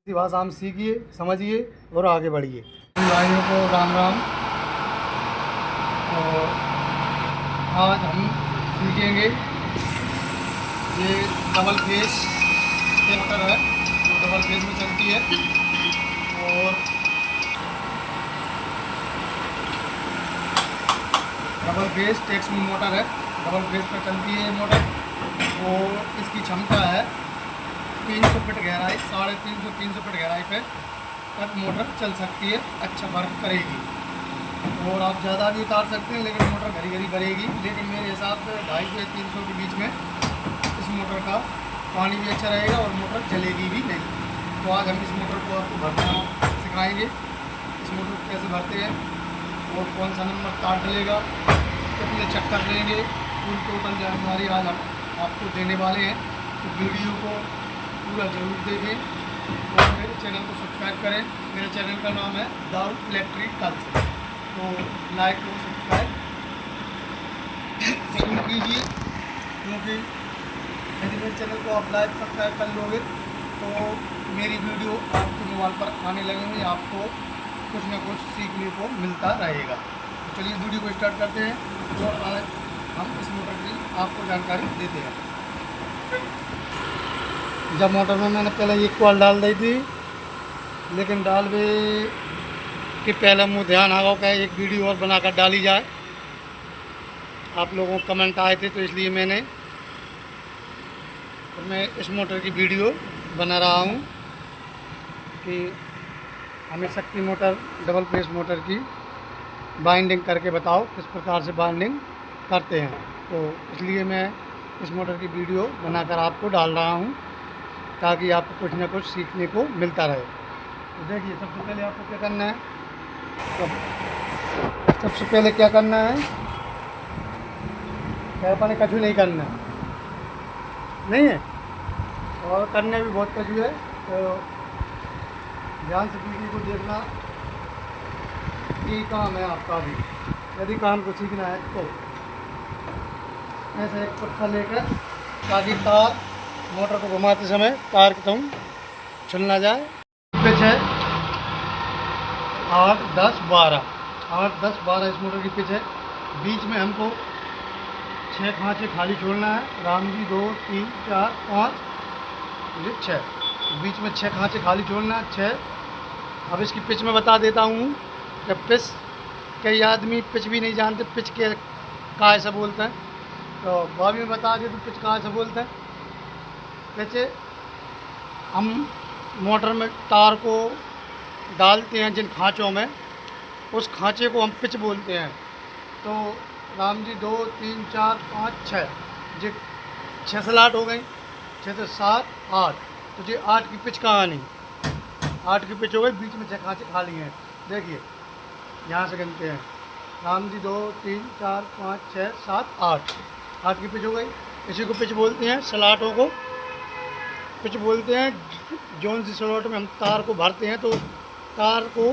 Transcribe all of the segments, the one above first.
हिंदी भाषा हम सीखिए, समझिए और आगे बढ़िए। भाइयों को राम राम। और आज हम सीखेंगे ये डबल फेस मोटर है जो डबल फेस में चलती है। और डबल फेस टैक्स में मोटर है, डबल फेस पर चलती है ये मोटर। और इसकी क्षमता है 300 फीट गहराई, 350 फीट गहराई पे तक मोटर चल सकती है, अच्छा वर्क करेगी। और आप ज़्यादा भी उतार सकते हैं लेकिन मोटर घड़ी घड़ी भरेगी। लेकिन मेरे हिसाब से 250 से 300 के बीच में इस मोटर का पानी भी अच्छा रहेगा और मोटर जलेगी भी नहीं। तो आज हम इस मोटर को आपको भरना सिखाएंगे, इस मोटर को कैसे भरते हैं और कौन सा नंबर तार डलेगा, कितने चक्कर लेंगे, पूरी टोटल जानकारी आज हम आपको देने वाले हैं। तो वीडियो को पूरा ज़रूर देखें और मेरे चैनल को सब्सक्राइब करें। मेरे चैनल का नाम है दाऊद इलेक्ट्रिकल्स। तो लाइक और सब्सक्राइब जरूर कीजिए, क्योंकि यदि मेरे चैनल को आप लाइक सब्सक्राइब कर लोगे तो मेरी वीडियो आपके मोबाइल पर आने लगेंगे, आपको कुछ ना कुछ सीखने को मिलता रहेगा। तो चलिए वीडियो को स्टार्ट करते हैं और आज हम इस मोटर की आपको जानकारी देते हैं। जब मोटर में मैंने पहले ये कॉल डाल दी थी, लेकिन डाल भी कि पहले मुझे ध्यान आ गया कि एक वीडियो और बनाकर डाली जाए। आप लोगों को कमेंट आए थे तो इसलिए मैं इस मोटर की वीडियो बना रहा हूँ कि हमें शक्ति मोटर डबल फेस मोटर की बाइंडिंग करके बताओ किस प्रकार से बाइंडिंग करते हैं। तो इसलिए मैं इस मोटर की वीडियो बनाकर आपको डाल रहा हूँ ताकि आपको कुछ ना कुछ सीखने को मिलता रहे। तो देखिए, सबसे पहले आपको क्या करना है, सबसे पहले क्या करना है, क्या अपने कछु नहीं करना है, नहीं है और करने भी बहुत कछु है। तो ध्यान से वीडियो को देखना, ये काम है आपका भी। यदि काम को सीखना है तो ऐसे एक पत्थर लेकर, ताकि तार मोटर को घुमाते समय तार की तुम छुल ना जाए। पिच है 8, 10, 12, 8, 10, 12 इस मोटर की पिच है। बीच में हमको 6 खांचे खाली छोड़ना है। राम जी 2, 3, 4, 5, ये 6, बीच में 6 खांचे खाली छोड़ना है, 6। अब इसकी पिच में बता देता हूँ कि पिच, कई आदमी पिच भी नहीं जानते पिच के काय से बोलते हैं, तो भाभी में बता दे तो पिच काय से बोलते हैं। पिच हम मोटर में तार को डालते हैं जिन खांचों में, उस खांचे को हम पिच बोलते हैं। तो राम जी 2, 3, 4, 5, 6, जी 6 स्लॉट हो गई, 6 से 7, 8, तो जी 8 की पिच कहाँ नहीं, 8 की पिच हो गई। बीच में 6 खांचे खाली हैं। देखिए यहाँ से गिनते हैं, राम जी 2, 3, 4, 5, 6, 7, 8, 8 की पिच हो गई। इसी को पिच बोलते हैं, स्लॉटों को पिच बोलते हैं। जौन सी स्लॉट में हम तार को भरते हैं तो तार को,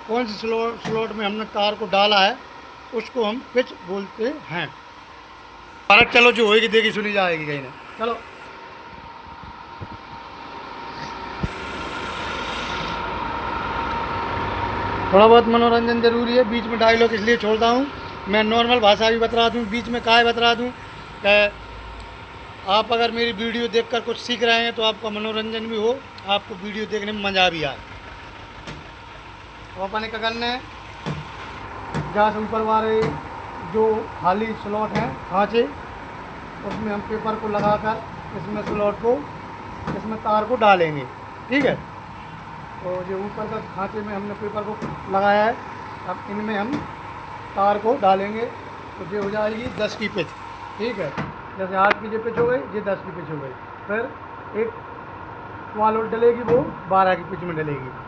कौन सी स्लॉट में हमने तार को डाला है उसको हम पिच बोलते हैं। फर्क चलो जो होएगी देखी सुनी जाएगी कहीं ना। चलो थोड़ा बहुत मनोरंजन जरूरी है, बीच में डायलॉग इसलिए छोड़ता हूँ। मैं नॉर्मल भाषा भी बता दूँ, बीच में काय बता दूँ कि आप अगर मेरी वीडियो देखकर कुछ सीख रहे हैं तो आपका मनोरंजन भी हो, आपको वीडियो देखने में मज़ा भी आए। तो अपने क्या करना है, जहाँ से ऊपर वाले जो खाली स्लॉट हैं खांचे, उसमें हम पेपर को लगाकर इसमें स्लॉट को, इसमें तार को डालेंगे, ठीक है। तो जो ऊपर का खांचे में हमने पेपर को लगाया है, अब इनमें हम तार को डालेंगे तो ये हो जाएगी 10 की पिच, ठीक है। जैसे 8 की जो पिच हो गई, ये 10 की पिच हो गई। फिर एक वाल और डलेगी, वो 12 की पिच में डलेगी।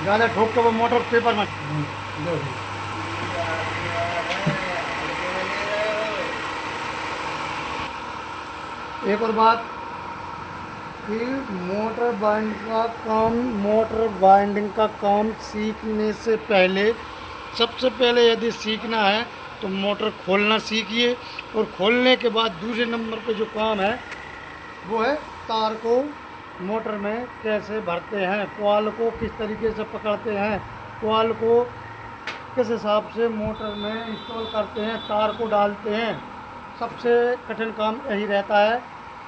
ज़्यादा ठोक के वो मोटर पेपर में एक और बात, कि मोटर बाइंडिंग का काम सीखने से पहले, सबसे पहले यदि सीखना है तो मोटर खोलना सीखिए। और खोलने के बाद दूसरे नंबर पे जो काम है वो है तार को मोटर में कैसे भरते हैं, कॉइल को किस तरीके से पकड़ते हैं, कॉइल को किस हिसाब से मोटर में इंस्टॉल करते हैं, तार को डालते हैं। सबसे कठिन काम यही रहता है।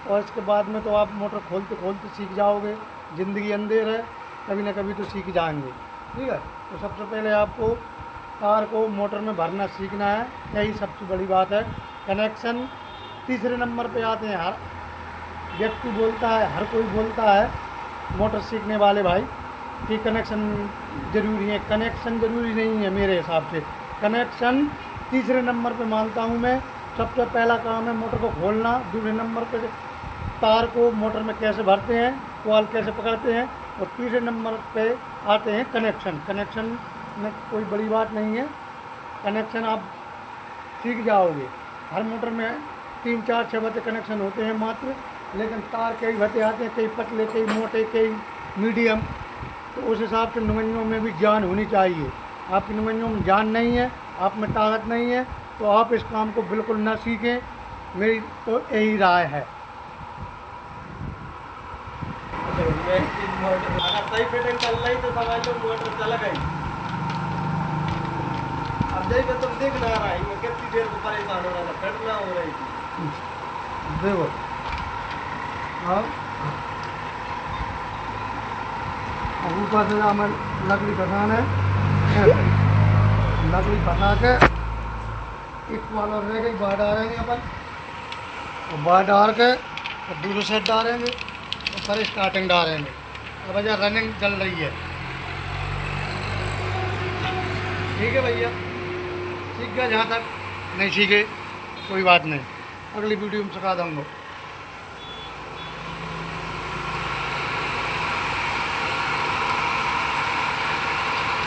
और इसके बाद में तो आप मोटर खोलते खोलते सीख जाओगे। ज़िंदगी अंधेर है, कभी ना कभी तो सीख जाएंगे। ठीक है, तो सबसे पहले आपको तार को मोटर में भरना सीखना है, यही सबसे बड़ी बात है। कनेक्शन तीसरे नंबर पे आते हैं। हर व्यक्ति बोलता है, हर कोई बोलता है मोटर सीखने वाले भाई कि कनेक्शन ज़रूरी है। कनेक्शन ज़रूरी नहीं है मेरे हिसाब से। कनेक्शन तीसरे नंबर पे मानता हूँ मैं। सबसे पहला काम है मोटर को खोलना। दूसरे नंबर पे तार को मोटर में कैसे भरते हैं, कॉइल कैसे पकड़ते हैं। और तीसरे नंबर पे आते हैं कनेक्शन। कनेक्शन में कोई बड़ी बात नहीं है, कनेक्शन आप सीख जाओगे। हर मोटर में 3 4 6 बते कनेक्शन होते हैं मात्र, लेकिन तार कई बते आते हैं, कई पतले, कई मोटे, कई मीडियम। तो उस हिसाब से नुमंजों में भी जान होनी चाहिए। आपकी नुमंजों में जान नहीं है, आप में ताकत नहीं है, तो आप इस काम को बिल्कुल ना सीखें। मेरी तो यही राय है। सही फिटिंग चल रही तो समझ लो मोटर चल गई। अब देखो तुम देख ना रहा है, मैं कितनी देर को परेशान हो रहा था, घटना हो रही थी। देखो अब ऊपर से हमें लकड़ी फंसाना है। लकड़ी फंसा के एक वाला रह गई, बाहर डालेंगे अपन, और बाहर डाल के और दूसरे सेट डालेंगे और फिर स्टार्टिंग डालेंगे। अब भैया रनिंग चल रही है। ठीक है भैया, सीख गया। जहाँ तक नहीं सीखे कोई बात नहीं, अगली वीडियो में सिखा दूँगा।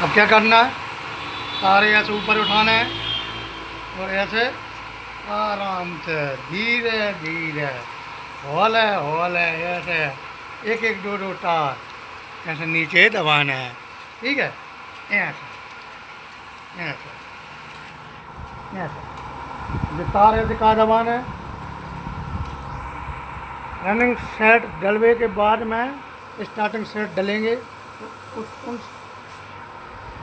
अब क्या करना है, तारे ऐसे ऊपर उठाने हैं और ऐसे आराम से धीरे धीरे हौले हौले ऐसे एक एक दो दो तार ऐसे नीचे दबाना है। ठीक है, ऐसे ऐसे ऐसे जो तार ऐसे कहाँ दबाना है। रनिंग सेट डलवे के बाद में स्टार्टिंग सेट डलेंगे। उन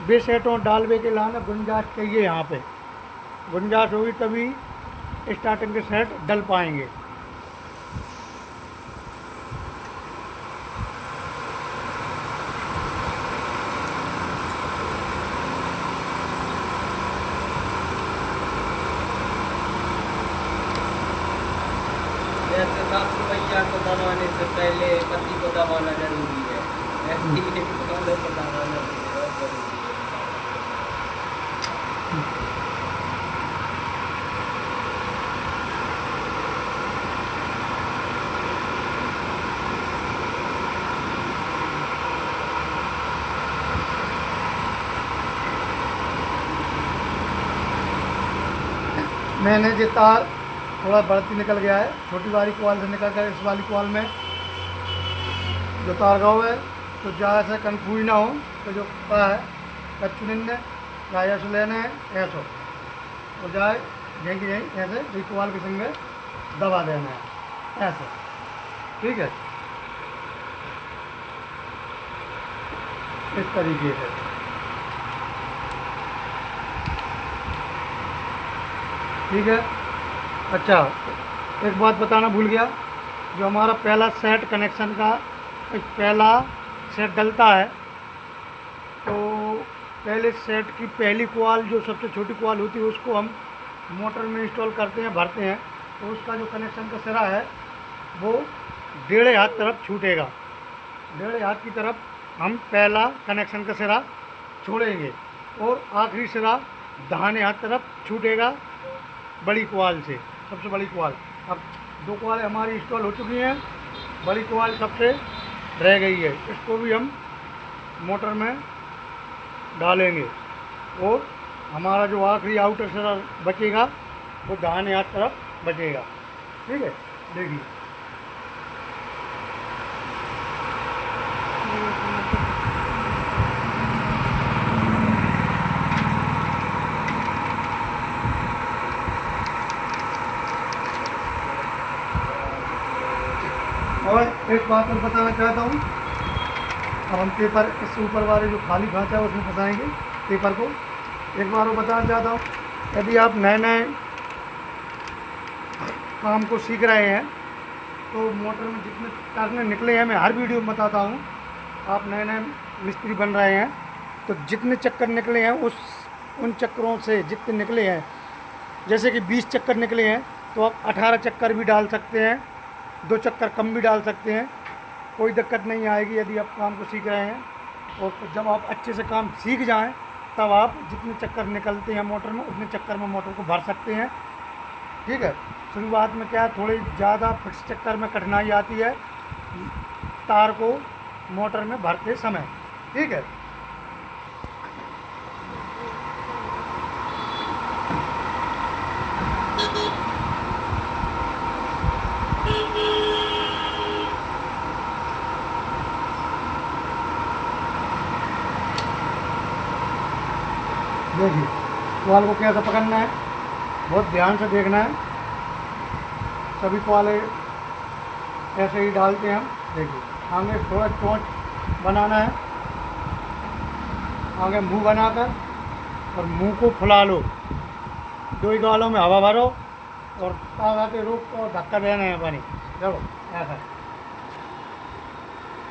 बेसेटों डालवे के लाना गुंजाइश चाहिए। यहाँ पे गुंजाइश होगी तभी स्टार्टिंग के सेट डल पाएंगे। जैसे सास रुपया को दबाने से पहले पति को दबाना जरूरी है, ऐसे ही पहले को दबाना बहुत जरूरी है। मैंने ये तार थोड़ा बढ़ती निकल गया है, छोटी वाली कॉल से निकल कर इस वाली कॉल में जो तार गाँव है, तो जहाँ से कन्फ्यूज ना हो। तो जो पता है कच्चुनिंद या ऐसे लेना है ऐसो और जाए यहीं की यहीं ऐसे रिकॉल के संगे दबा देना है ऐसे। ठीक है, इस तरीके से। ठीक है। अच्छा, एक बात बताना भूल गया, जो हमारा पहला सेट कनेक्शन का पहला सेट डलता है, तो पहले सेट की पहली कॉइल जो सबसे छोटी कॉइल होती है उसको हम मोटर में इंस्टॉल करते हैं, भरते हैं। तो उसका जो कनेक्शन का सिरा है वो 1.5 हाथ तरफ छूटेगा। 1.5 हाथ की तरफ हम पहला कनेक्शन का सिरा छोड़ेंगे और आखिरी सिरा दाहिने हाथ तरफ छूटेगा बड़ी कॉइल से, सबसे बड़ी कॉइल। अब 2 कॉइल हमारी इंस्टॉल हो चुकी हैं, बड़ी कॉइल सबसे रह गई है। इसको भी हम मोटर में डालेंगे और हमारा जो आखिरी आउटर सिरा बचेगा वो दाहिने हाथ तरफ बचेगा। ठीक है, देखिए और एक बात और बताना चाहता हूँ, अब हम पेपर इस ऊपर वाले जो खाली खाँचा है उसमें फंसाएंगे पेपर को। एक बार वो बताना चाहता हूँ, यदि आप नए नए काम को सीख रहे हैं तो मोटर में जितने टाँकने निकले हैं, मैं हर वीडियो में बताता हूँ, आप नए नए मिस्त्री बन रहे हैं तो जितने चक्कर निकले हैं उन चक्करों से जितने निकले हैं, जैसे कि 20 चक्कर निकले हैं तो आप 18 चक्कर भी डाल सकते हैं, 2 चक्कर कम भी डाल सकते हैं, कोई दिक्कत नहीं आएगी यदि आप काम को सीख रहे हैं। और जब आप अच्छे से काम सीख जाएं तब आप जितने चक्कर निकलते हैं मोटर में उतने चक्कर में मोटर को भर सकते हैं। ठीक है, शुरुआत में क्या थोड़ी ज़्यादा फिक्स चक्कर में कठिनाई आती है तार को मोटर में भरते समय। ठीक है, देखिए कॉल को कैसे पकड़ना है, बहुत ध्यान से देखना है। सभी कॉले ऐसे ही डालते हैं हम। देखिए आगे थोड़ा चोंच बनाना है, आगे मुंह बनाकर और मुंह को फुला लो, 2 ही गालों में हवा भरो और तागा के रोक और धक्का देना है पानी। देखो ऐसा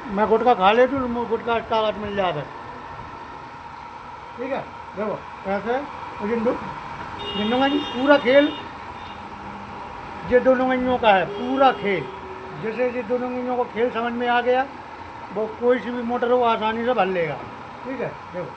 मैं गुटखा खा लेती हूँ, मुँह गुटखा ताकत मिल जाता है। ठीक है, देखो ऐसे पूरा खेल ये दोनों गंजों का है, पूरा खेल। जैसे ये दोनों गंजों को खेल समझ में आ गया, वो कोई सी भी मोटर हो आसानी से भर लेगा। ठीक है, देखो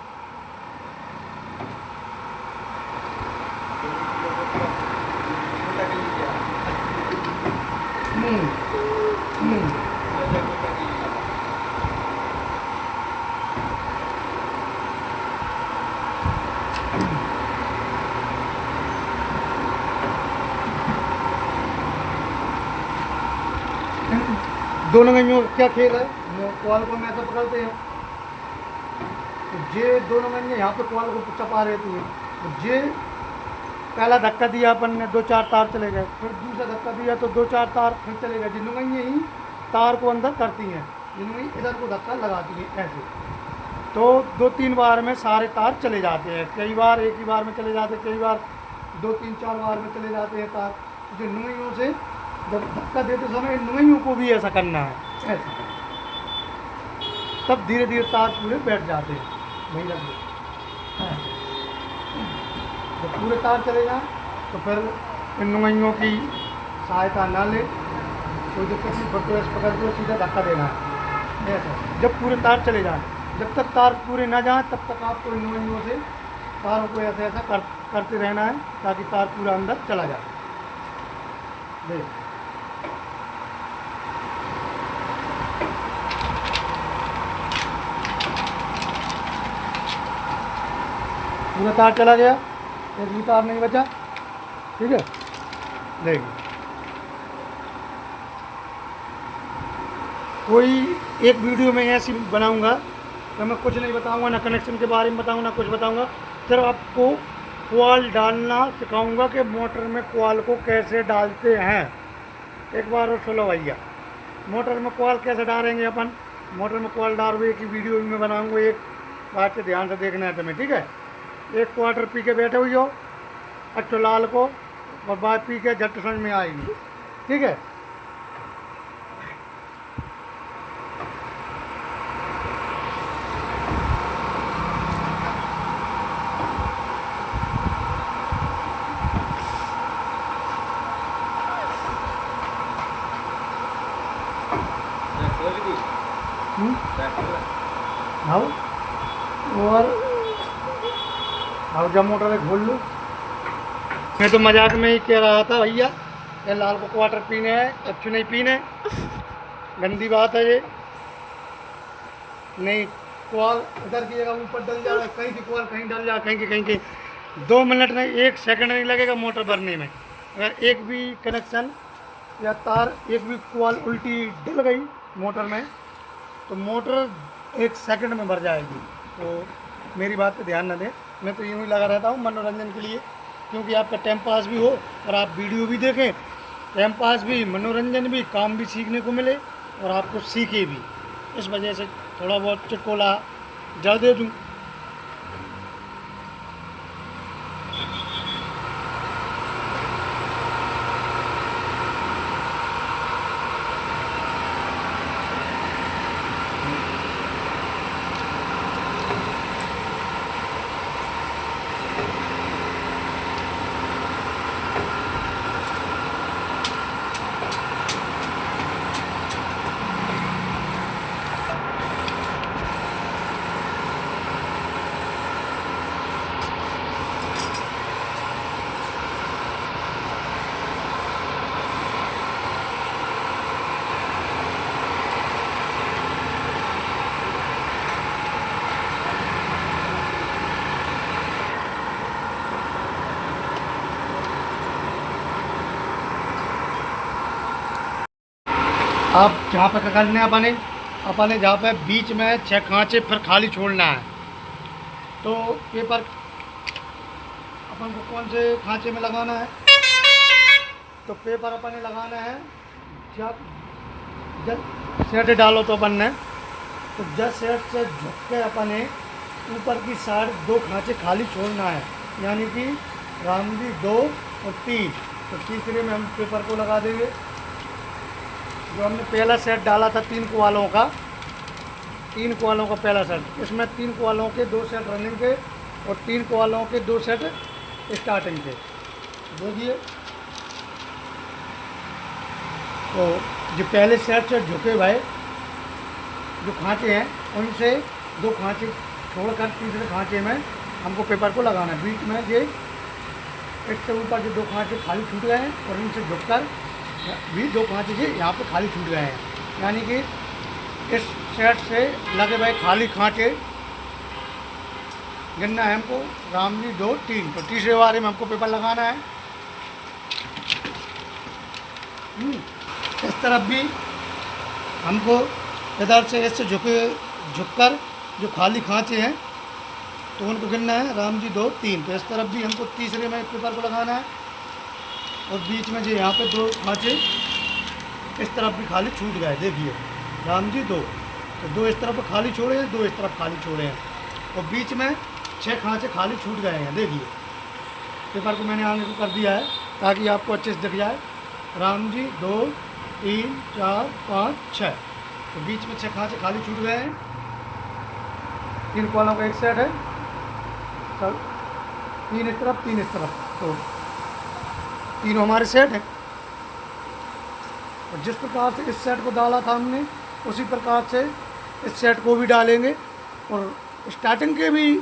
दोनों गंजों का क्या खेल है, कॉल को हम ऐसा पकड़ते हैं तो ये दोनों गंजे यहाँ पे कॉल को चपा रहती है, तो ये पहला धक्का दिया अपन ने 2-4 तार चले गए, फिर दूसरा धक्का दिया तो 2-4 तार फिर चले गए। जिन गंजे ही तार को अंदर करती हैं, जिनमें इधर को धक्का लगाती हैं ऐसे, तो 2-3 बार में सारे तार चले जाते हैं। कई बार एक ही बार में चले जाते हैं, कई बार 2-3-4 बार में चले जाते हैं तार। जो नुंगइयों से जब धक्का देते समय नुंगइयों को भी ऐसा करना है, ऐसा, तब धीरे धीरे तार पूरे बैठ जाते हैं। वही लग गए, जब पूरे तार चले जाएँ तो फिर इन नुंगइयों की सहायता ना ले, कोई दिक्कत नहीं, फिर तो ऐसे पकड़ के सीधा धक्का देना है ऐसा। जब पूरे तार चले जाएँ, जब तक तार पूरे ना जाएँ तब तक आपको इन नुंगइयों से तारों को ऐसा ऐसा करते रहना है ताकि तार पूरा अंदर चला जाए। देख पूरा तार चला गया, एक भी तार नहीं बचा। ठीक है, देखिए कोई एक वीडियो में ऐसी बनाऊंगा तो मैं कुछ नहीं बताऊंगा, ना कनेक्शन के बारे में बताऊंगा, ना कुछ बताऊंगा, सिर्फ आपको कॉल डालना सिखाऊंगा कि मोटर में कॉल को कैसे डालते हैं। एक बार और सुनो भैया, मोटर में कॉल कैसे डालेंगे अपन, मोटर में कॉल डाल एक ही वीडियो में बनाऊंगा, एक बात से ध्यान से देखना है तुम्हें। ठीक है, एक क्वार्टर पी के बैठे हुई हो अच्छो लाल को, और बात पी के झट समझ में आएगी। ठीक है, आओ और जब मोटर खोल लो। मैं तो मजाक में ही कह रहा था भैया, ये लाल को क्वार्टर पीने है, अच्छे नहीं पीने, गंदी बात है ये। नहीं, कॉल इधर की जगह ऊपर डल जा रहा है, कहीं की कॉल कहीं डल जा, कहीं की 2 मिनट नहीं, 1 सेकंड नहीं लगेगा मोटर भरने में। अगर एक भी कनेक्शन या तार, एक भी कॉल उल्टी डल गई मोटर में तो मोटर 1 सेकंड में भर जाएगी। तो मेरी बात पे ध्यान न दें, मैं तो यूँ ही लगा रहता हूँ मनोरंजन के लिए, क्योंकि आपका टाइम पास भी हो और आप वीडियो भी देखें, टाइम पास भी, मनोरंजन भी, काम भी सीखने को मिले और आपको सीखे भी। इस वजह से थोड़ा बहुत चुटकुला जड़ दे दूँ। अब जहाँ पर करने अपने जहाँ पे बीच में 6 खांचे फिर खाली छोड़ना है। तो पेपर अपन को कौन से खांचे में लगाना है, तो पेपर अपन ने लगाना है जब सेट डालो तो अपन ने, तो जब सेट से झुक के अपन ने ऊपर की साइड 2 खांचे खाली छोड़ना है, यानी कि रामजी 2 और 3। तो तीसरे में हम पेपर को लगा देंगे। जो हमने पहला सेट डाला था 3 क्वालों का पहला सेट, इसमें 3 क्वालों के 2 सेट रनिंग के और 3 क्वालों के 2 सेट स्टार्टिंग के। देखिए, तो जो पहले सेट से झुके भाई जो खांचे हैं, उनसे 2 खांचे छोड़कर तीसरे खांचे में हमको पेपर को लगाना है। बीच में ये इससे ऊपर जो 2 खांचे खाली छूट गए हैं और इनसे झुककर भी 2 खांचे से यहाँ पे खाली छूट गए हैं, यानी कि इस सेट से लगे भाई खाली खांचे गिनना है हमको। रामजी 2 3, तो तीसरे बारे में हमको पेपर लगाना है। इस तरफ भी हमको इधर से इससे झुककर जो खाली खांचे हैं तो उनको गिनना है। रामजी 2 3, तो इस तरफ भी हमको तीसरे में पेपर को लगाना है। और बीच में जो यहाँ पे 2 खांचे इस तरफ भी खाली छूट गए। देखिए, रामजी 2, तो 2 इस तरफ खाली छोड़े हैं, 2 इस तरफ खाली छोड़े हैं, और बीच में 6 खांचे खाली छूट गए हैं। देखिए, पेपर को मैंने आगे को कर दिया है ताकि आपको अच्छे से दिख जाए। रामजी 2 3 4 5 6, तो बीच में 6 खांचे खाली छूट गए हैं। 3 क्वालों का एक सेट है, सब 3 इस तरफ 3 इस तरफ, तो तीनों हमारे सेट हैं। और जिस प्रकार से इस सेट को डाला था हमने, उसी प्रकार से इस सेट को भी डालेंगे और स्टार्टिंग के भी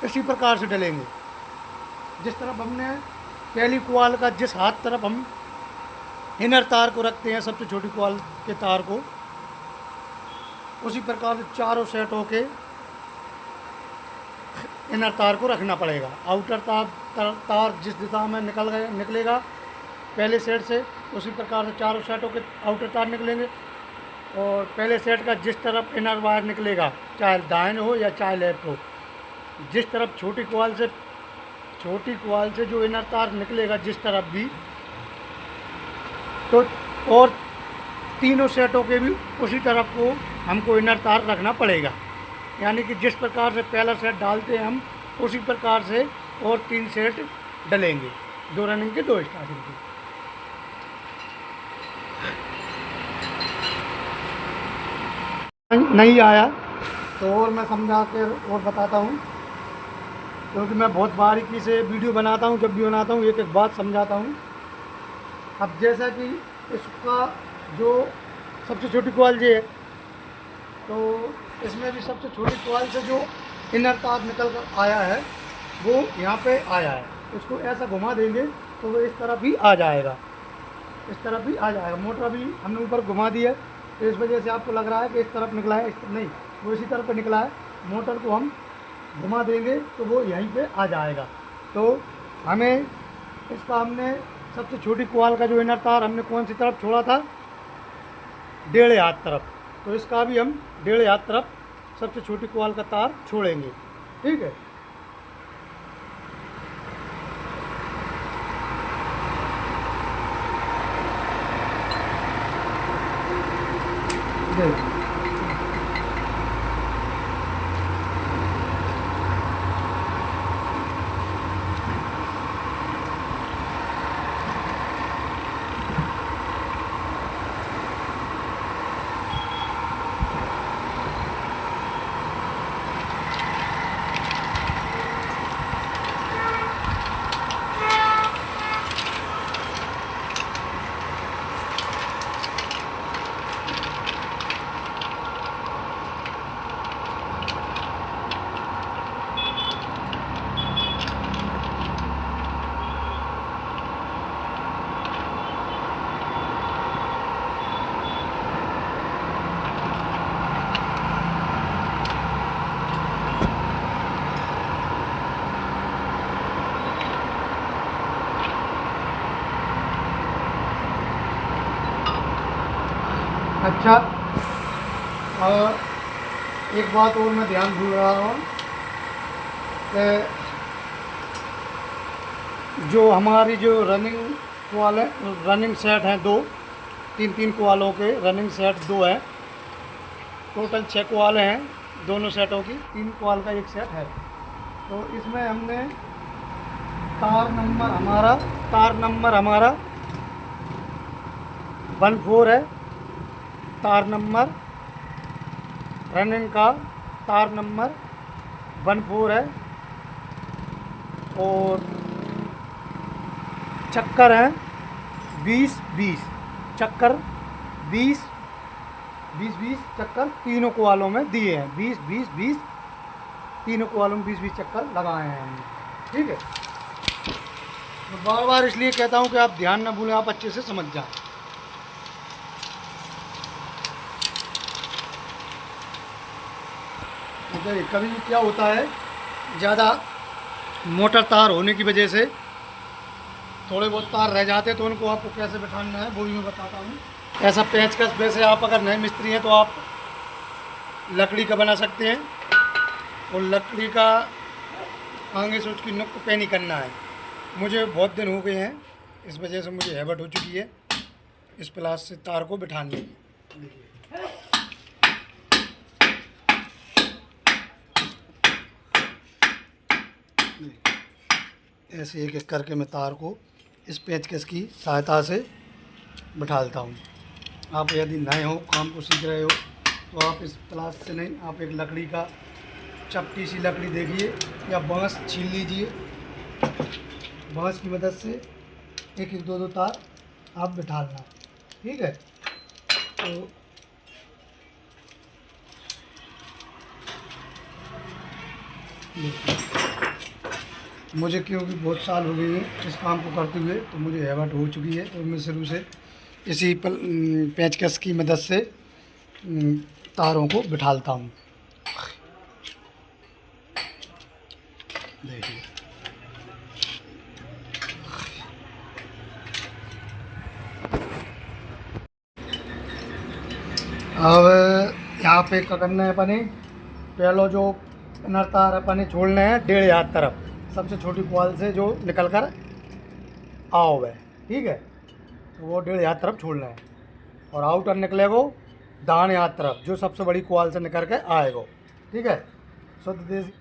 इसी प्रकार से डलेंगे। जिस तरफ हमने पहली क्वाल का जिस हाथ तरफ हम इनर तार को रखते हैं, सबसे छोटी क्वाल के तार को, उसी प्रकार से चारों सेटों के इनर तार को रखना पड़ेगा। आउटर तार जिस दिशा में निकलेगा पहले सेट से, उसी प्रकार से चारों सेटों के आउटर तार निकलेंगे। और पहले सेट का जिस तरफ इनर वायर निकलेगा, चाहे दाहिने हो या चाहे लेफ्ट हो, जिस तरफ छोटी क्वाल से जो इनर तार निकलेगा जिस तरफ भी, तो और तीनों सेटों के भी उसी तरफ को हमको इनर तार रखना पड़ेगा। यानी कि जिस प्रकार से पहला सेट डालते हैं हम, उसी प्रकार से और 3 सेट डलेंगे, 2 रनिंग के 2 स्टार्टिंग के। नहीं आया तो और मैं समझा कर और बताता हूँ, क्योंकि मैं बहुत बारीकी से वीडियो बनाता हूँ। जब भी बनाता हूँ एक एक बात समझाता हूँ। अब जैसा कि इसका जो सबसे छोटी क्वाल ये है, तो इसमें भी सबसे छोटी क्वाल से जो इनर तार निकल कर आया है वो यहाँ पे आया है। उसको ऐसा घुमा देंगे तो वो इस तरफ ही आ जाएगा, इस तरफ भी आ जाएगा। मोटर भी हमने ऊपर घुमा दी है, तो इस वजह से आपको लग रहा है कि इस तरफ निकला है, नहीं, वो इसी तरफ पे निकला है। मोटर को हम घुमा देंगे तो वो यहीं पे आ जाएगा। तो हमें हमने सबसे छोटी क्वाल का जो इनर तार हमने कौन सी तरफ छोड़ा था, 1.5 हाथ तरफ, तो इसका भी हम 1.5 हाथ तरफ सबसे छोटी क्वाल का तार छोड़ेंगे। ठीक है। देखिए अच्छा। और एक बात और मैं ध्यान भूल रहा हूँ कि जो हमारी जो रनिंग सेट हैं दो, तीन क्वालों के रनिंग सेट दो हैं, टोटल 6 क्वाल हैं दोनों सेटों की, 3 क्वाल का एक सेट है। तो इसमें हमने तार नंबर हमारा 14 है, तार नंबर रनिंग का तार नंबर 14 है, और चक्कर हैं 20-20 चक्कर 20 चक्कर तीनों क्वालों में दिए हैं। 20 तीनों क्वालों में 20 चक्कर लगाए हैं हमने। ठीक है, मैं बार बार इसलिए कहता हूँ कि आप ध्यान ना भूलें, आप अच्छे से समझ जाएं। कभी क्या होता है, ज़्यादा मोटा तार होने की वजह से थोड़े बहुत तार रह जाते हैं, तो उनको आपको कैसे बिठाना है वो भी मैं बताता हूँ। ऐसा पेचकस, वैसे आप अगर नए मिस्त्री हैं तो आप लकड़ी का बना सकते हैं, और लकड़ी का आगे से उसकी नुक पे नहीं करना है। मुझे बहुत दिन हो गए हैं, इस वजह से मुझे हैबिट हो चुकी है इस प्लास से तार को बिठाने की। ऐसे एक एक करके मैं तार को इस पेचकस की सहायता से बिठाता हूँ। आप यदि नए हो, काम को सीख रहे हो, तो आप इस प्लास से नहीं, आप एक लकड़ी का चपटी सी लकड़ी देखिए या बांस छील लीजिए, बांस की मदद से एक एक दो तार आप बिठाना। ठीक है, तो मुझे क्योंकि बहुत साल हो गए हैं इस काम को करते हुए, तो मुझे हैबिट हो चुकी है, तो मैं शुरू से इसी पेचकस की मदद से तारों को बिठाता हूँ। देखिए अब यहाँ पे क्या करना है, अपने पहले जो इनर तार अपने छोड़ने हैं 1.5 हाथ तरफ, सबसे छोटी क्वाल से जो निकल कर आओ है। ठीक है, तो वो 1.5 हाथ तरफ छोड़ना है, और आउटर निकलेगो दाहिने हाथ तरफ जो सबसे बड़ी क्वाल से निकल के आएगो। ठीक है, शुद्ध देसी।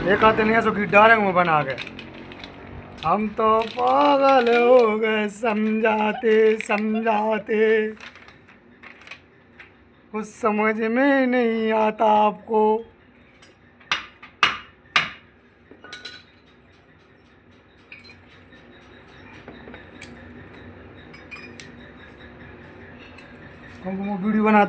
देखा तो नहीं है सो कि डायरेक्ट में बना के हम तो पागल हो गए समझाते समझाते, कुछ समझ में नहीं आता आपको। हमको वो वीडियो बना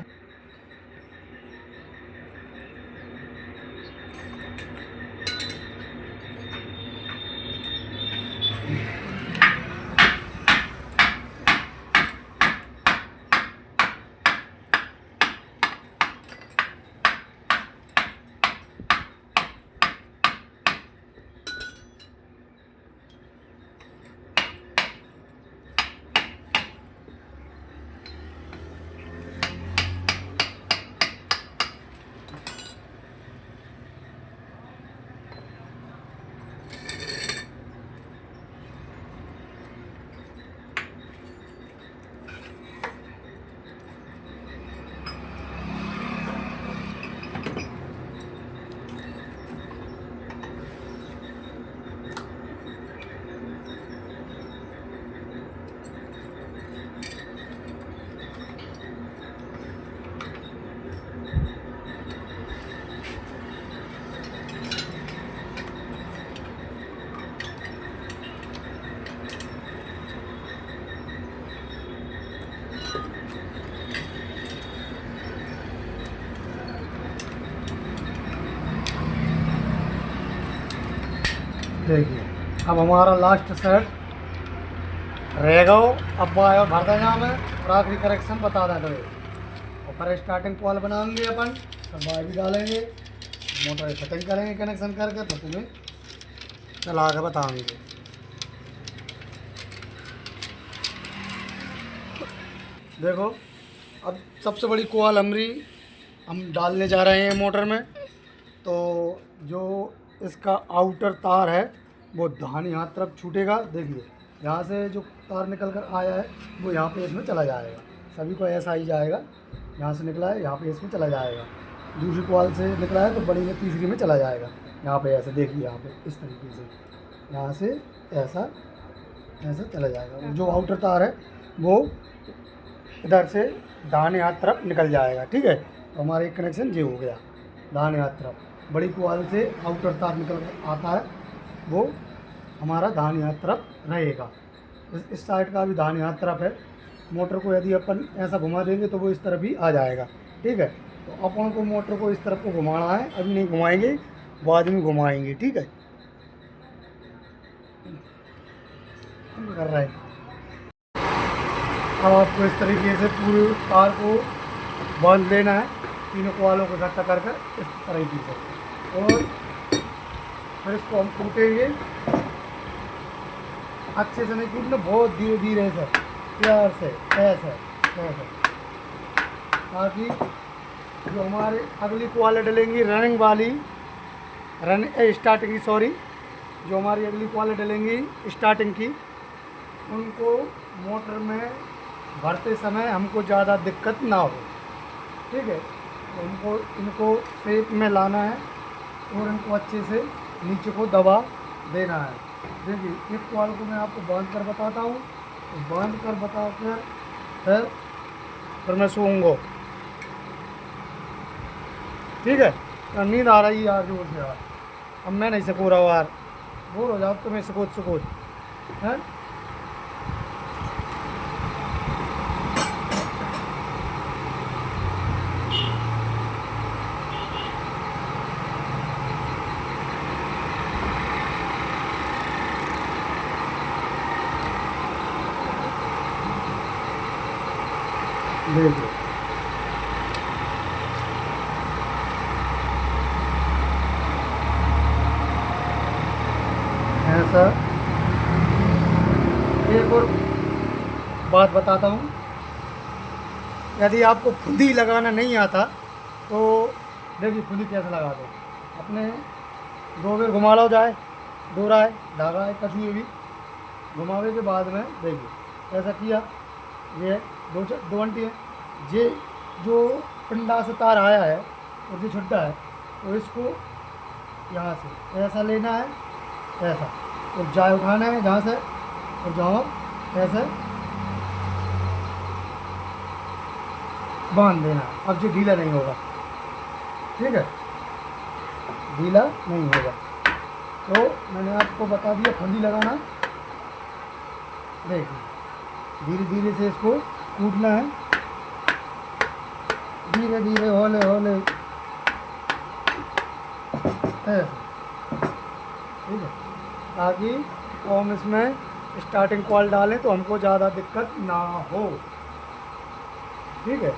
देखिए। अब हमारा लास्ट सेट रहेगा वो। अब आया भर देंगे हमें और आखिरी करेक्शन बता दें कभी। और फिर स्टार्टिंग कॉल बनाएंगे अपन, सब भी डालेंगे, मोटर सेटिंग करेंगे कनेक्शन करके, तो तुम्हें चला के बताएंगे। देखो अब सबसे बड़ी कॉल हम डालने जा रहे हैं मोटर में। तो जो इसका आउटर तार है वो दाहिनी हाथ तरफ छूटेगा। देखिए यहाँ से जो तार निकल कर आया है वो यहाँ पे इसमें चला जाएगा, सभी को ऐसा ही जाएगा। यहाँ से निकला है यहाँ पे इसमें चला जाएगा, दूसरी कॉल से निकला है तो बड़ी में तीसरी में चला जाएगा। यहाँ पे ऐसे देखिए, यहाँ पे इस तरीके से यहाँ से ऐसा ऐसा चला जाएगा। जो आउटर तार है वो इधर से दाहिने हाथ तरफ निकल जाएगा। ठीक है, तो हमारा एक कनेक्शन ये हो गया। दाहिने हाथ तरफ बड़ी कॉल से आउटर तार निकल कर आता है वो हमारा दाहिने हाथ तरफ रहेगा। इस साइड का भी दाहिने हाथ तरफ है। मोटर को यदि अपन ऐसा घुमा देंगे तो वो इस तरफ ही आ जाएगा। ठीक है, तो अपन को मोटर को इस तरफ को घुमाना है, अभी नहीं घुमाएंगे, बाद में घुमाएंगे। ठीक है, कर रहे हैं। अब आपको इस तरीके से पूरे तार को बांध लेना है, तीनों कॉलों को इकट्ठा कर कर इस तरीके से, और फिर इसको हम कूटेंगे। अच्छे से नहीं कूटना, बहुत धीरे धीरे से, प्यार से, ऐसे ऐसे, ताकि जो हमारे अगली कॉल डलेंगी रनिंग वाली स्टार्टिंग की, सॉरी, जो हमारी अगली कॉल डलेंगी स्टार्टिंग की, उनको मोटर में भरते समय हमको ज़्यादा दिक्कत ना हो। ठीक है, तो इनको शेप में लाना है और इनको अच्छे से नीचे को दबा देना है। देखिए एक कॉल को मैं आपको बांध कर बताता हूँ, तो बांध कर बता कर फिर मैं सोऊंगा। ठीक है, तो नींद आ रही है यार जोर से यार, अब मैं नहीं सको रहा यार, बोर हो जाओ तो मैं सकोच है। देखिए ऐसा। एक और बात बताता हूँ, यदि आपको फुंदी लगाना नहीं आता तो देखिए फुंदी कैसे लगा दो। अपने दो बेर घुमा लो, जाए डोरा है, धागा है, कछुए भी घुमावे के बाद में देखिए ऐसा किया, ये दो अंटी है, ये जो पिंडा से तार आया है और जो छुट्टा है, तो इसको यहाँ से ऐसा लेना है, ऐसा और जाए उठाना है जहाँ से, और जहाँ ऐसे बांध देना है। अब जो ढीला नहीं होगा, ठीक है, ढीला नहीं होगा। तो मैंने आपको बता दिया फंदी लगाना। देखिए धीरे धीरे से इसको कूटना है, धीरे धीरे हौले हौले ऐसे, ठीक है, ताकि हम इसमें स्टार्टिंग कॉल डालें तो हमको ज़्यादा दिक्कत ना हो, ठीक है।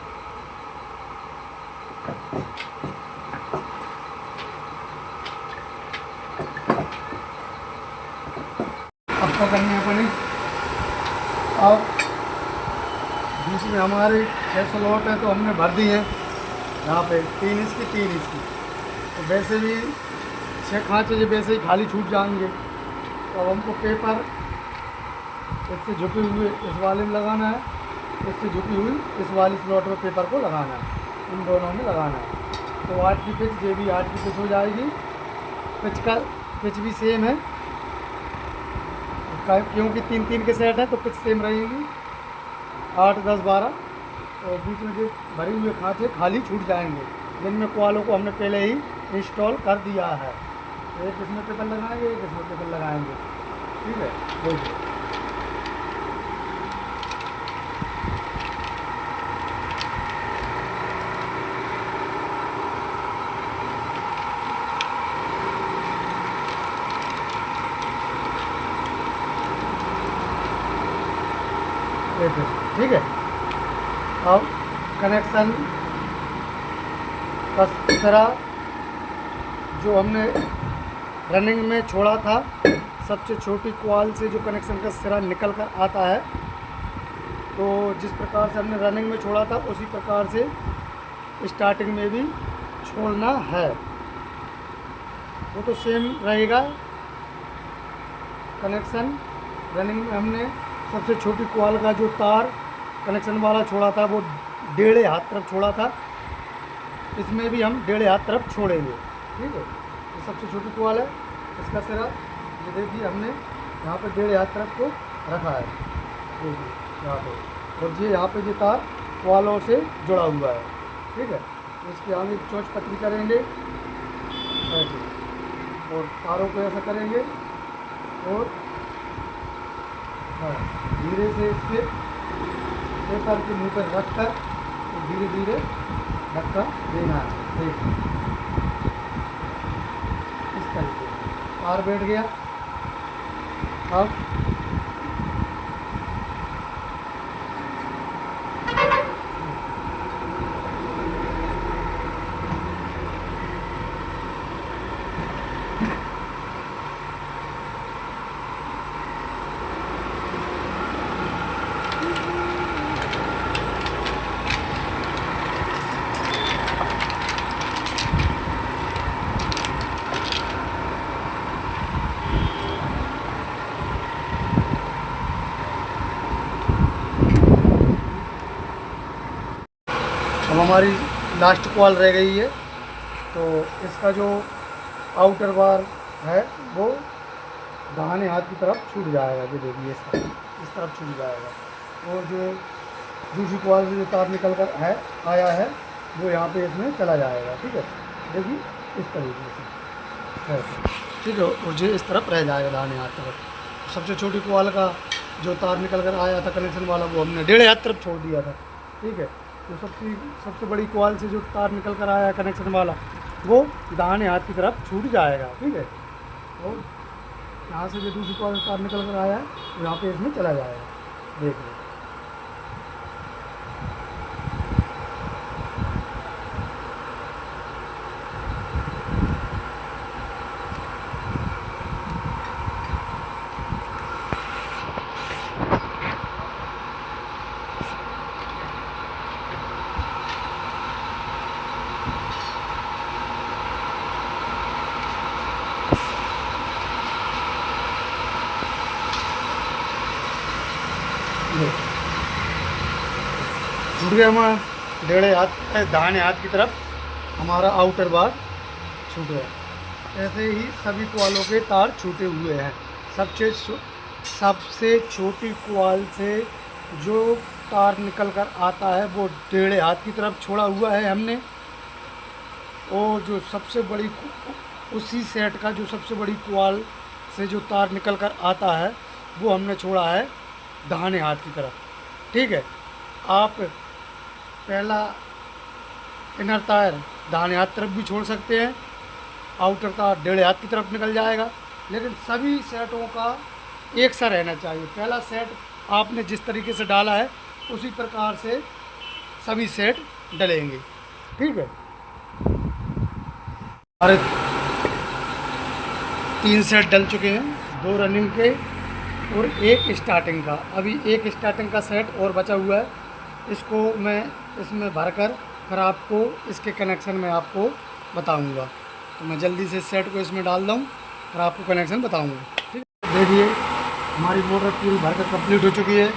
अब पकड़नी है अपनी। अब बीच में हमारे 6 स्लॉट है तो हमने भर दी हैं यहाँ पे 3 इसकी 3 इसकी। तो वैसे भी 6 खाँचे जो वैसे ही खाली छूट जाएंगे। तो अब हमको पेपर इससे झुके हुए इस वाले में लगाना है, इससे झुकी हुई इस वाली स्लॉट में पेपर को लगाना है, इन दोनों में लगाना है। तो 8 की पिच, ये भी 8 की पिच हो जाएगी। पिच का पिच भी सेम है क्योंकि 3-3 के सेट हैं तो पिच सेम रहेगी 8, 10, 12। और बीच में जो भरे हुए खाँचे खाली छूट जाएंगे, जिनमें क्वालों को हमने पहले ही इंस्टॉल कर दिया है। एक इसमें पेपर लगाएंगे, एक इसमें पेपर लगाएंगे, ठीक है। देखिए ठीक है। अब कनेक्शन का सिरा जो हमने रनिंग में छोड़ा था, सबसे छोटी कॉल से जो कनेक्शन का सिरा निकल कर आता है, तो जिस प्रकार से हमने रनिंग में छोड़ा था उसी प्रकार से स्टार्टिंग में भी छोड़ना है। वो तो सेम रहेगा कनेक्शन। रनिंग में हमने सबसे छोटी कॉल का जो तार कनेक्शन वाला छोड़ा था वो 1.5 हाथ तरफ छोड़ा था, इसमें भी हम 1.5 हाथ तरफ छोड़ेंगे, ठीक है। ये सबसे छोटी कॉल है, इसका सिरा ये देखिए हमने यहाँ पे 1.5 हाथ तरफ को रखा है, देखिए यहाँ पे, और ये यहाँ पे ये तार कॉलों से जुड़ा हुआ है, ठीक है। इसकी आगे चोंच पतली करेंगे ऐसे, और तारों को ऐसा करेंगे, और हाँ धीरे से इसके पेपर के मुँह पर रख कर तो धीरे धीरे धक्का देना है। देखिए इस तरीके से तार बैठ गया। अब हमारी लास्ट कॉल रह गई है, तो इसका जो आउटर बार है वो दाहिने हाथ की तरफ छूट जाएगा, जो देखिए इस तरफ छूट जाएगा, और जो दूसरी कॉल से जो तार निकल कर आया है वो यहाँ पे इसमें चला जाएगा, ठीक है। देखिए इस तरीके से ऐसे, ठीक है, और ये इस तरफ रह जाएगा दाहिने हाथ तरफ। सबसे छोटी कॉल का जो तार निकल कर आया था कनेक्शन वाला वो हमने 1.5 हाथ तरफ छोड़ दिया था, ठीक है। तो सबसे बड़ी कॉल से जो तार निकल कर आया कनेक्शन वाला वो दाहिने हाथ की तरफ छूट जाएगा, ठीक है। और यहाँ से जो दूसरी कॉल से तार निकल कर आया है तो यहाँ पे इसमें चला जाएगा, देखिए। छूट गया हमारा 1.5 हाथ, दाहिने हाथ की तरफ हमारा आउटर बार छूट गया। ऐसे ही सभी क्वालों के तार छूटे हुए हैं। सबसे छोटी क्वाल से जो तार निकल कर आता है वो 1.5 हाथ की तरफ छोड़ा हुआ है हमने। और जो सबसे बड़ी, उसी सेट का जो सबसे बड़ी क्वाल से जो तार निकल कर आता है वो हमने छोड़ा है दाहिने हाथ की तरफ। ठीक है, आप पहला इनर तार दाहिने हाथ तरफ भी छोड़ सकते हैं, आउटर तार 1.5 हाथ की तरफ निकल जाएगा, लेकिन सभी सेटों का एक सा रहना चाहिए। पहला सेट आपने जिस तरीके से डाला है उसी प्रकार से सभी सेट डलेंगे। ठीक है, हमारे 3 सेट डल चुके हैं, 2 रनिंग के और 1 स्टार्टिंग का। अभी 1 स्टार्टिंग का सेट और बचा हुआ है, इसको मैं इसमें भरकर फिर आपको इसके कनेक्शन में आपको बताऊंगा। तो मैं जल्दी से सेट को इसमें डाल दूँ और आपको कनेक्शन बताऊंगा। ठीक है, देखिए हमारी मोटर पूरी भरकर कंप्लीट हो चुकी है।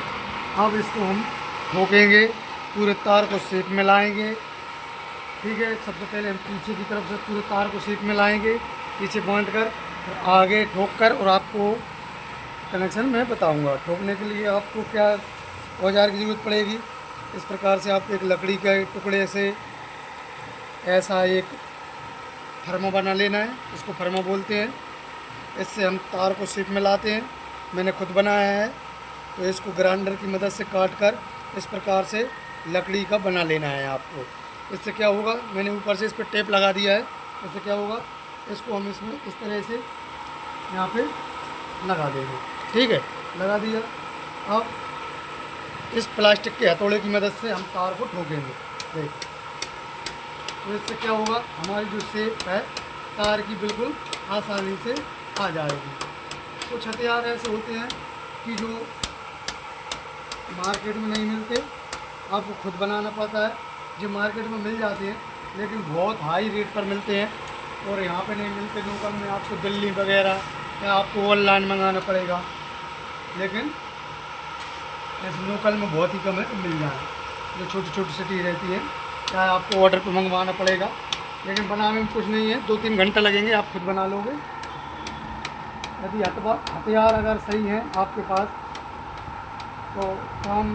अब इसको हम ठोकेंगे, पूरे तार को शेप में लाएंगे। ठीक है, सबसे पहले हम पीछे की तरफ से पूरे तार को शेप में लाएंगे, पीछे बांध कर और आगे ठोक कर, और आपको कनेक्शन मैं बताऊंगा। ठोकने के लिए आपको क्या औजार की ज़रूरत पड़ेगी। इस प्रकार से आप एक लकड़ी के टुकड़े से ऐसा एक फर्मा बना लेना है, इसको फर्मा बोलते हैं। इससे हम तार को शेप में लाते हैं, मैंने खुद बनाया है। तो इसको ग्राइंडर की मदद से काट कर इस प्रकार से लकड़ी का बना लेना है आपको। इससे क्या होगा, मैंने ऊपर से इस पर टेप लगा दिया है। इससे क्या होगा, इसको हम इसमें इस तरह से यहाँ पे लगा देंगे। ठीक है, लगा दिया। अब इस प्लास्टिक के हथौड़े की मदद से हम तार को ठोकेंगे। देख, तो इससे क्या होगा, हमारी जो शेप है तार की बिल्कुल आसानी से आ जाएगी। कुछ हथियार ऐसे होते हैं कि जो मार्केट में नहीं मिलते, आपको खुद बनाना पड़ता है। जो मार्केट में मिल जाते हैं लेकिन बहुत हाई रेट पर मिलते हैं, और यहाँ पे नहीं मिलते। लोकल में आपको दिल्ली वगैरह या आपको ऑनलाइन मंगाना पड़ेगा, लेकिन ऐसे लोकल में बहुत ही कम है तो मिल जाए। जो छोटी छोटी सिटी रहती है, चाहे आपको ऑर्डर पर मंगवाना पड़ेगा, लेकिन बनाने में कुछ नहीं है, 2-3 घंटे लगेंगे, आप खुद बना लोगे। यदि हथियार अगर सही है आपके पास तो काम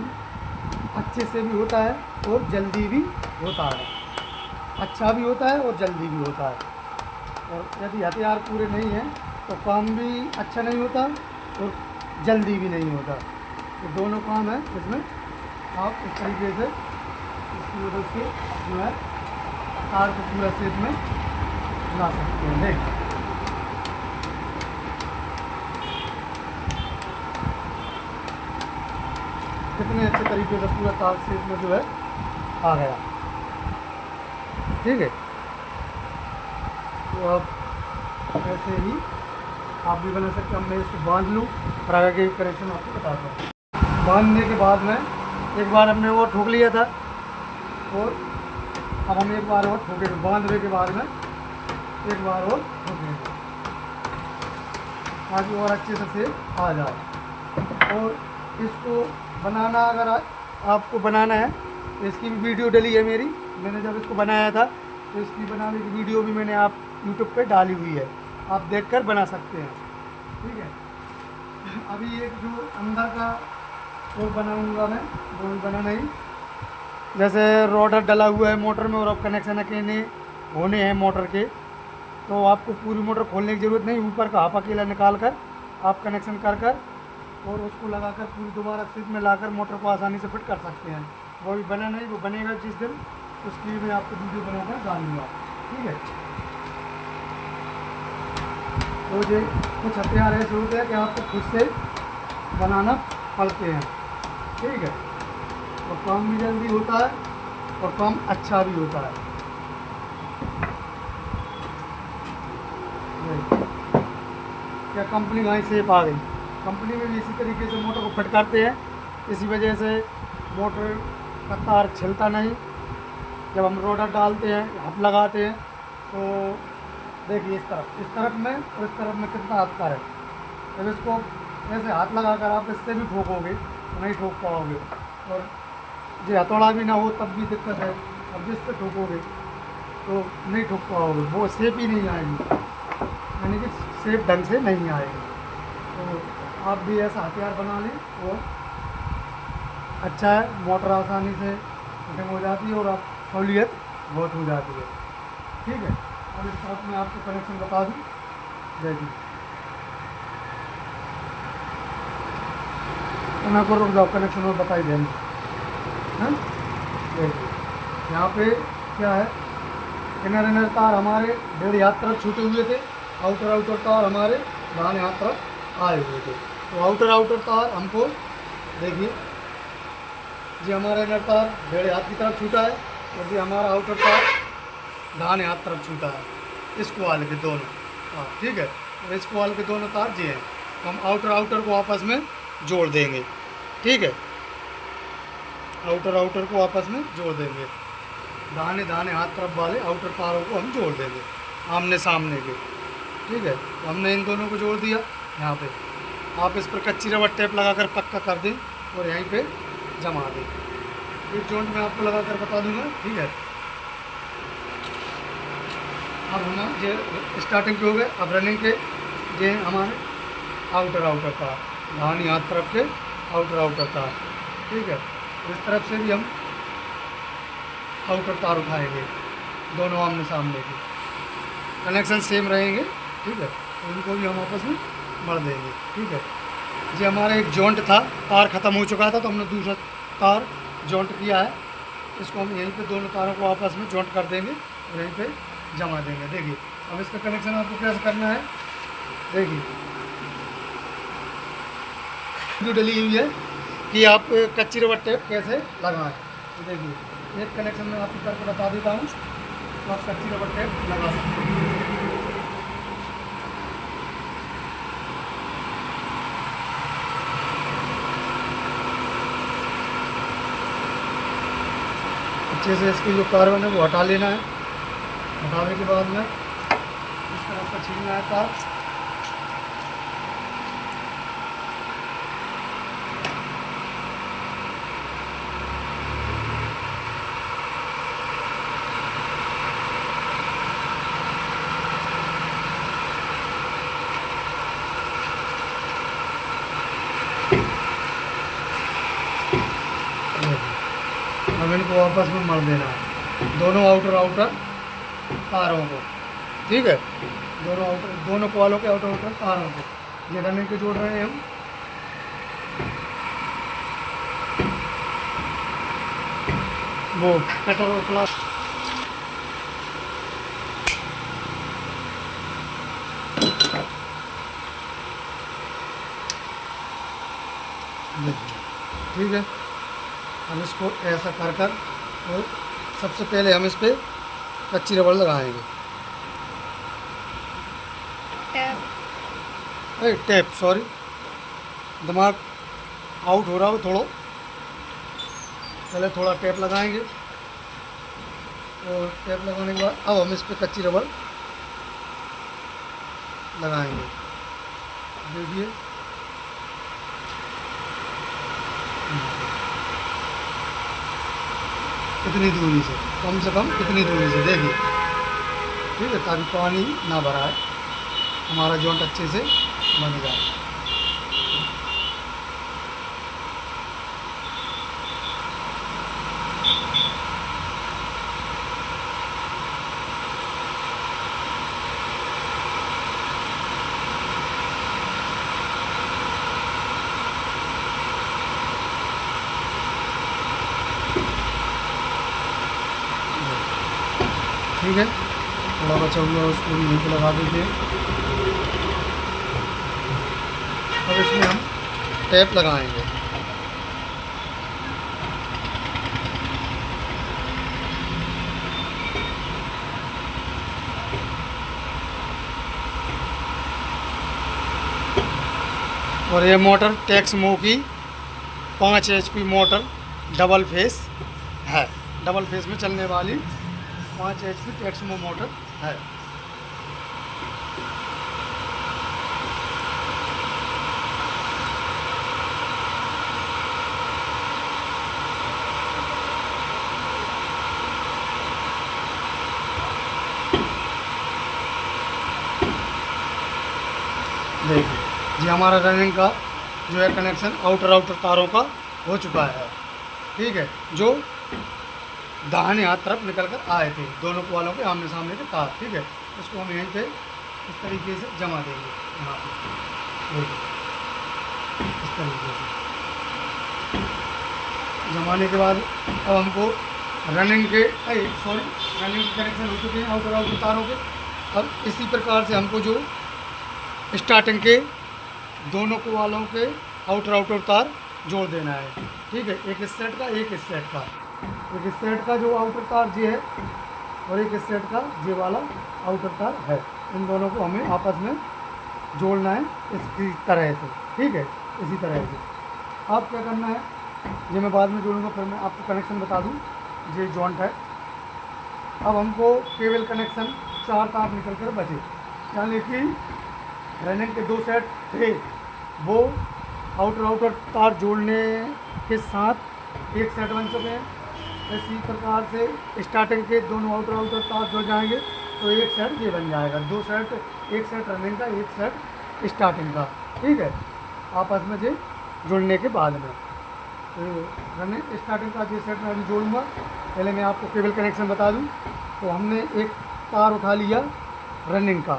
अच्छे से भी होता है और जल्दी भी होता है। अच्छा भी होता है और जल्दी भी होता है। और यदि हथियार पूरे नहीं हैं तो काम भी अच्छा नहीं होता और जल्दी भी नहीं होता। तो दोनों काम है इसमें। आप इस तरीके से इसकी मदद से जो है तार को पूरा शेप में ला सकते हैं। देख, कितने अच्छे तरीके से पूरा तार शेप में जो है आ गया। ठीक है, तो अब ऐसे ही आप भी बना सकते हैं। अब मैं इसको बांध लूँ और आगे के कनेक्शन आपको बताता हूँ। बांधने के बाद में एक बार हमने वो ठोक लिया था, और अब हम एक बार और ठोकेंगे। बांधने के बाद में एक बार और ठोकेंगे ताकि और अच्छे से आ जाए। और इसको बनाना, अगर आपको बनाना है तो इसकी भी वीडियो डली है मेरी। मैंने जब इसको बनाया था तो इसकी बनाने की वीडियो भी मैंने आप यूट्यूब पे डाली हुई है, आप देखकर बना सकते हैं। ठीक है, अभी एक जो अंदर का वो बनाऊंगा मैं, वो भी बना नहीं। जैसे रोटर डला हुआ है मोटर में और अब कनेक्शन अकेले होने हैं मोटर के, तो आपको पूरी मोटर खोलने की ज़रूरत नहीं। ऊपर का हाफ अकेला निकाल कर आप कनेक्शन कर कर और उसको लगाकर पूरी दोबारा शेप में लाकर मोटर को आसानी से फिट कर सकते हैं। वो भी बना नहीं, वो बनेगा जिस दिन, उसकी भी मैं आपको वीडियो बनाकर डालूंगा। ठीक है, तो ये कुछ हथियार ऐसे होते हैं कि आपको खुद से बनाना पड़ते हैं। ठीक है, और काम भी जल्दी होता है और काम अच्छा भी होता है। क्या कंपनी वहीं शेप आ गई। कंपनी में भी इसी तरीके से मोटर को फिट करते हैं, इसी वजह से मोटर का तार छिलता नहीं। जब हम रोटर डालते हैं, हाथ लगाते हैं, तो देखिए इस तरफ में और इस तरफ में कितना अंतर है। जब इसको ऐसे हाथ लगाकर आप इससे भी ठोकोगे तो नहीं ठोक पाओगे, और जो हथौड़ा भी ना हो तब भी दिक्कत है। अब जिससे ठोकोगे तो नहीं ठोक पाओगे, वो शेप ही नहीं आएगी। यानी कि सेफ ढंग से नहीं आएगी। तो आप भी ऐसा हथियार बना लें और अच्छा है, मोटर आसानी से फिटिंग हो जाती है और आप सहूलियत बहुत हो जाती है। ठीक है, अब इस तरफ मैं आपको कनेक्शन बता दूँ। देखिए मैं को रुक जाओ, कनेक्शन और बताई देंगे। हैं, देखिए यहाँ पे क्या है, इनर तार हमारे 1.5 हाथ तरफ छूटे हुए थे, आउटर तार हमारे दाहिने हाथ तरफ आए हुए थे। तो आउटर तार हमको देखिए, जी हमारा इनर तार 1.5 हाथ की तरफ छूटा है और जी हमारा आउटर तार दाहिने हाथ तरफ छूटा है, इसको वाले के दोनों। हाँ ठीक है, और इसको वाले के दोनों तार जी हैं, तो हम आउटर को आपस में जोड़ देंगे। ठीक है, आउटर को आपस में जोड़ देंगे, दाहिने हाथ तरफ वाले आउटर तारों को हम जोड़ देंगे आमने सामने के। ठीक है, तो हमने इन दोनों को जोड़ दिया। यहाँ पे आप इस पर कच्ची रबड़ टेप लगाकर पक्का कर दें और यहीं पे जमा दें। एक जॉइंट में आपको लगा कर बता दूंगा। ठीक है, अब हम ये स्टार्टिंग के हो गए, अब रनिंग के ये हमारे आउटर तार, दाहिनी हाथ तरफ के आउटर तार। ठीक है, इस तरफ से भी हम आउटर तार उठाएंगे, दोनों आमने सामने के कनेक्शन सेम रहेंगे। ठीक है, तो इनको भी हम आपस में मर देंगे। ठीक है, ये हमारा एक जॉइंट था, तार ख़त्म हो चुका था तो हमने दूसरा तार जॉइंट किया है, इसको हम यहीं पे दोनों तारों को आपस में जॉइंट कर देंगे और यहीं पे जमा देंगे। देखिए अब इसका कनेक्शन आपको कैसे करना है। देखिए जो डली हुई है कि आप कच्ची रबड़ टेप कैसे लगाएं। तो देखिए एक कनेक्शन में आपको करके बता देता हूँ, तो आप कच्ची रबड़ टेप लगा सकते हैं। अच्छे से इसकी जो कार्बन है वो हटा लेना है, हटाने के बाद में इस तरह से छीलना है तार। अब इनको आपस में मर देना है, दोनों आउटर तारों को। ठीक है, दोनों कॉलों के आउटर तारों को ये रनिंग के जोड़ रहे हैं हम। वो कटर और प्लास ठीक है, हम इसको ऐसा कर और सबसे पहले हम इस पर कच्ची रबड़ लगाएंगे। टेप सॉरी, दिमाग आउट हो रहा हो थोड़ा, पहले थोड़ा टेप लगाएंगे और टेप लगाने के बाद अब हम इस पर कच्ची रबड़ लगाएंगे। देखिए कितनी दूरी से कम कितनी दूरी से, देखिए। ठीक है, ताकि पानी ना भरा है, हमारा जॉइंट अच्छे से बन जाए। ठीक है, थोड़ा बचा हुआ है उसको भी यहीं पे लगा दीजिए। अब इसमें हम टेप लगाएंगे। और ये मोटर टेक्समो की 5 HP मोटर डबल फेस है, डबल फेस में चलने वाली 5 HP टेक्समो मोटर है। ये हमारा रनिंग का जो है कनेक्शन आउटर तारों का हो चुका है। ठीक है, जो दाहिने हाथ तरफ निकल कर आए थे दोनों वालों के आमने सामने के तार। ठीक है, इसको हम यहीं पे इस तरीके से जमा देंगे, यहाँ पे इस तरीके से जमाने के बाद अब हमको रनिंग के रनिंग के कनेक्शन हो चुके हैं आउटर तारों के। अब इसी प्रकार से हमको जो स्टार्टिंग के दोनों को वालों के आउटर तार जोड़ देना है। ठीक है, एक इस सेट का एक इस सेट का, एक इस सेट का जो आउटर तार ये है और एक इस सेट का ये वाला आउटर तार है। इन दोनों को हमें आपस में जोड़ना है इसी तरह से। ठीक है, इसी तरह से आप क्या करना है, ये मैं बाद में जोड़ूंगा, फिर मैं आपको कनेक्शन बता दूं। ये जॉइंट है। अब हमको केबल कनेक्शन 4 तार निकल कर बचे, यानी कि रनिंग के 2 सेट थे, वो आउटर तार जोड़ने के साथ एक सेट बन चुके हैं। इसी प्रकार से स्टार्टिंग के दोनों आउटर तार जुड़ जाएंगे तो एक सेट ये बन जाएगा। 2 सेट, एक सेट रनिंग का, एक सेट स्टार्टिंग का। ठीक है, आपस में ये जुड़ने के बाद में तो रनिंग स्टार्टिंग का ये सेट मैं अभी जोड़ूंगा। पहले मैं आपको केबल कनेक्शन बता दूं। तो हमने एक तार उठा लिया रनिंग का।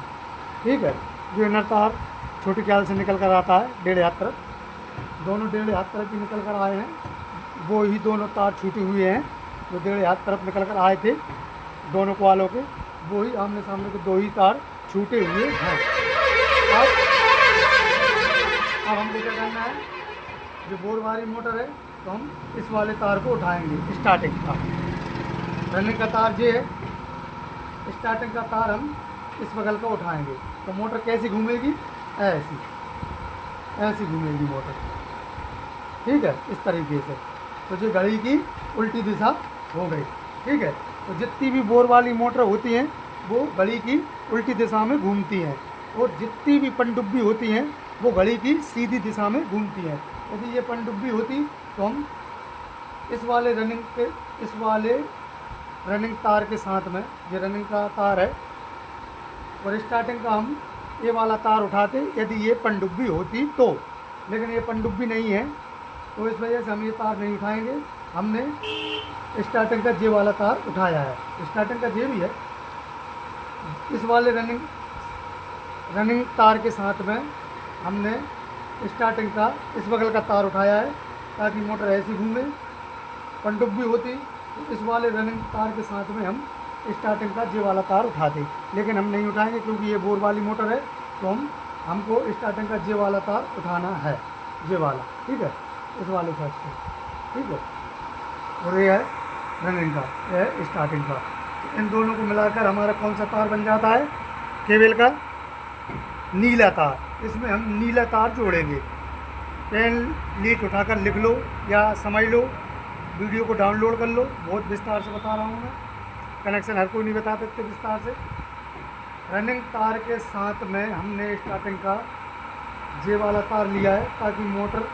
ठीक है, जो इनर तार छोटी क्याल से निकल कर आता है 1.5 हाथ तरफ, दोनों 1.5 हाथ तरफ की निकल कर आए हैं। वो ही दोनों तार छूटे हुए हैं जो 1.5 हाथ तरफ निकल कर आए थे दोनों क्वालों के, वो ही आमने सामने के 2 ही तार छूटे हुए हैं। अब हमको क्या करना है, जो बोर वाली मोटर है तो हम इस वाले तार को उठाएंगे स्टार्टिंग का। रनिंग का तार ये है, स्टार्टिंग का तार हम इस बगल का उठाएंगे तो मोटर कैसी घूमेगी, ऐसी घूमेगी मोटर। ठीक है, इस तरीके से। तो जो घड़ी की उल्टी दिशा हो गई। ठीक है, तो जितनी भी बोर वाली मोटर होती हैं वो घड़ी की उल्टी दिशा में घूमती हैं, और जितनी भी पनडुब्बी होती हैं वो घड़ी की सीधी दिशा में घूमती हैं। यदि ये पनडुब्बी होती तो हम इस वाले रनिंग तार के साथ में, ये रनिंग का तार है और स्टार्टिंग का हम ये वाला तार उठाते यदि ये पनडुब्बी होती तो। लेकिन ये पनडुब्बी नहीं है तो इस वजह से हम ये तार नहीं उठाएंगे। हमने स्टार्टिंग का जे वाला तार उठाया है, स्टार्टिंग का जे भी है। इस वाले रनिंग तार के साथ में हमने स्टार्टिंग का इस बगल का तार उठाया है ताकि मोटर ऐसी घूमे। पनडुब्बी होती तो इस वाले रनिंग तार के साथ में हम स्टार्टिंग का जे वाला तार उठाते, लेकिन हम नहीं उठाएंगे क्योंकि ये बोर वाली मोटर है। तो हमको स्टार्टिंग का जे वाला तार उठाना है, जे वाला। ठीक है, इस वाले साइड से। ठीक है, और ये है रनिंग का, ये है स्टार्टिंग का। इन दोनों को मिलाकर हमारा कौन सा तार बन जाता है, केबल का नीला तार। इसमें हम नीला तार जोड़ेंगे। पेन लीड उठाकर लिख लो या समझ लो, वीडियो को डाउनलोड कर लो, बहुत विस्तार से बता रहा हूँ मैं। कनेक्शन हर कोई नहीं बता सकते विस्तार से। रनिंग तार के साथ में हमने स्टार्टिंग का जे वाला तार लिया है ताकि मोटर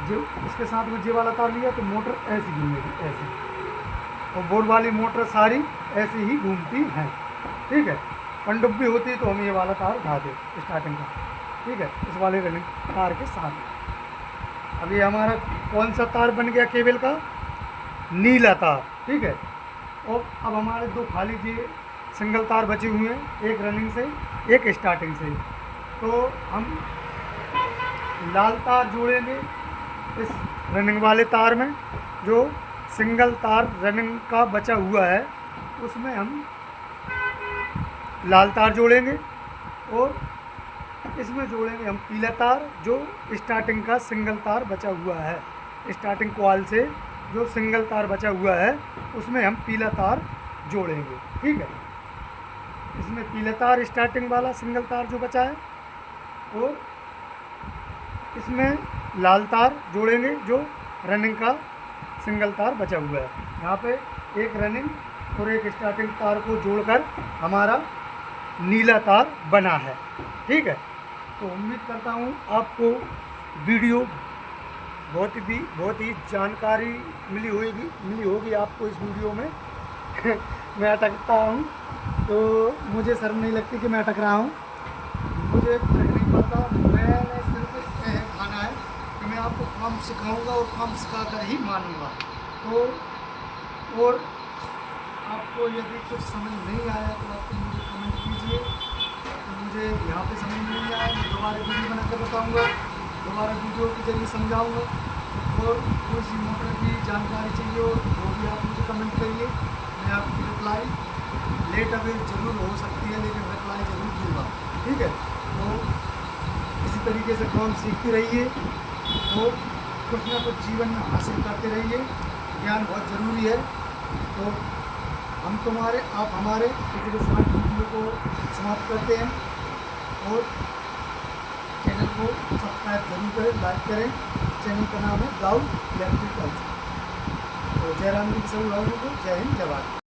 जो इसके साथ में जे वाला तार लिया तो मोटर ऐसी घूमेगी, ऐसी। और बोर्ड वाली मोटर सारी ऐसी ही घूमती हैं। ठीक है, पनडुब्बी होती तो हम ये वाला तार उठा दें स्टार्टिंग का। ठीक है, इस वाले रनिंग तार के साथ। अब ये हमारा कौन सा तार बन गया, केबल का नीला तार। ठीक है, और अब हमारे 2 खाली जी सिंगल तार बचे हुए हैं, एक रनिंग से एक स्टार्टिंग से। तो हम लाल तार जोड़ेंगे इस रनिंग वाले तार में। जो सिंगल तार रनिंग का बचा हुआ है उसमें हम लाल तार जोड़ेंगे, और इसमें जोड़ेंगे हम पीला तार जो स्टार्टिंग का सिंगल तार बचा हुआ है। स्टार्टिंग कॉइल से जो सिंगल तार बचा हुआ है उसमें हम पीला तार जोड़ेंगे। ठीक है, इसमें पीला तार स्टार्टिंग वाला सिंगल तार जो बचा है, और इसमें लाल तार जोड़ेंगे जो रनिंग का सिंगल तार बचा हुआ है। यहाँ पे एक रनिंग और एक स्टार्टिंग तार को जोड़कर हमारा नीला तार बना है। ठीक है, तो उम्मीद करता हूँ आपको वीडियो बहुत ही जानकारी मिली होगी आपको इस वीडियो में। मैं अटकता हूँ तो मुझे शर्म नहीं लगती कि मैं अटक रहा हूँ, मुझे नहीं पता। मैंने आपको काम सिखाऊंगा और काम सिखाकर ही मानूंगा। तो और आपको यदि कुछ समझ नहीं आया तो आप मुझे कमेंट कीजिए। तो मुझे यहाँ पे समझ नहीं आया, मैं दोबारा वीडियो बनाकर बताऊँगा, दोबारा वीडियो के जरिए समझाऊँगा। और कोई सी मोटर की जानकारी चाहिए हो वो भी आप मुझे कमेंट करिए, मैं आपकी रिप्लाई लेट अवेल ज़रूर हो सकती है, लेकिन रिप्लाई ज़रूर दूँगा। ठीक है, तो इसी तरीके से काम सीखते रहिए और कुछ ना कुछ जीवन में हासिल करते रहिए। ज्ञान बहुत ज़रूरी है। तो हम तुम्हारे आप हमारे इसी के साथ वीडियो को समाप्त करते हैं और चैनल को सब्सक्राइब जरूर करें, लाइक करें। चैनल का नाम है गाउड इलेक्ट्रिकल्स। तो जय राम जी सभी भाइयों को, जय हिंद, जय भारत।